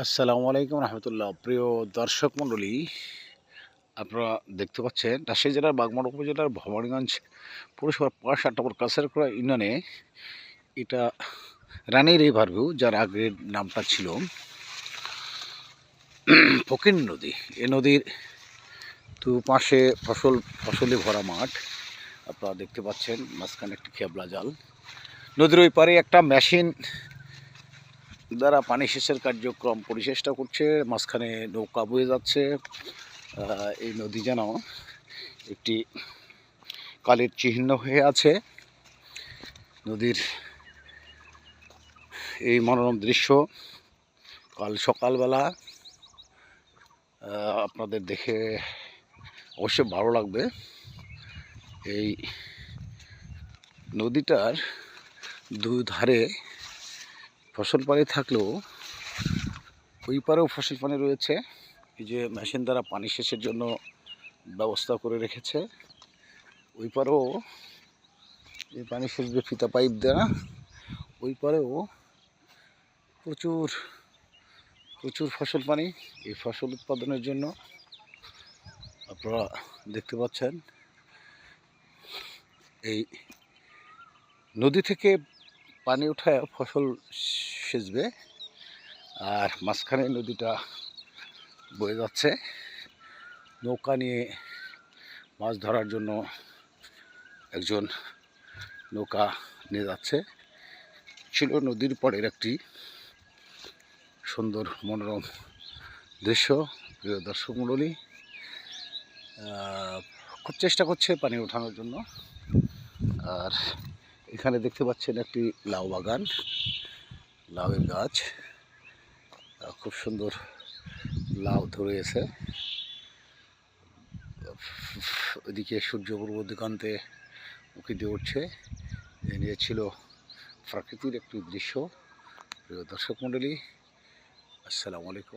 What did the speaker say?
আসসালামু আলাইকুম রহমতুল্লাহ। প্রিয় দর্শক মণ্ডলী, আপনারা দেখতে পাচ্ছেন রাজশাহী জেলার বাগমারা উপজেলার ভবানীগঞ্জ পৌরসভার ৫ নম্বর কাছেরকুড়া ইউনিয়নে এটা রানী রিভার ভিউ, যার আগের নামটা ছিল ফকির নদী। এই নদীর দুপাশে ফসলে ভরা মাঠ আপনারা দেখতে পাচ্ছেন, মাঝখানে একটি খেবলা জাল। নদীর ওই পারে একটা মেশিন দ্বারা পানি সেচের কার্যক্রম পরিচেষ্টা করছে, মাঝখানে নৌকা বয়ে যাচ্ছে। এই নদী যেন একটি কালের চিহ্ন হয়ে আছে। নদীর এই মনোরম দৃশ্য কাল সকালবেলা আপনাদের দেখে অবশ্যই ভালো লাগবে। এই নদীটার দুই ধারে ফসল পানি থাকলেও ওই পারেও ফসল পানি রয়েছে। এই যে মেশিন দ্বারা পানি সেচের জন্য ব্যবস্থা করে রেখেছে, ওই পারেও এই পানি সেচবে ফিতা পাইপ দ্বারা। ওই পারেও প্রচুর প্রচুর ফসল পানি, এই ফসল উৎপাদনের জন্য আপনারা দেখতে পাচ্ছেন। এই নদী থেকে পানি উঠায় ফসল সেচবে, আর মাঝখানে নদীটা বয়ে যাচ্ছে। নৌকা নিয়ে মাছ ধরার জন্য একজন নৌকা নিয়ে যাচ্ছে। ছিল নদীর পরের একটি সুন্দর মনোরম দৃশ্য। প্রিয় দর্শক মণ্ডলী, খুব চেষ্টা করছে পানি ওঠানোর জন্য। আর এখানে দেখতে পাচ্ছেন একটি লাউ বাগান, লাউয়ের গাছ, খুব সুন্দর লাউ ধরেছে। ওইদিকে সূর্য পূর্ব দিগন্তে উঁকি দিয়ে উঠছে। এ নিয়ে ছিল প্রাকৃতিক একটি দৃশ্য। প্রিয় দর্শক মণ্ডলী, আসসালামু আলাইকুম।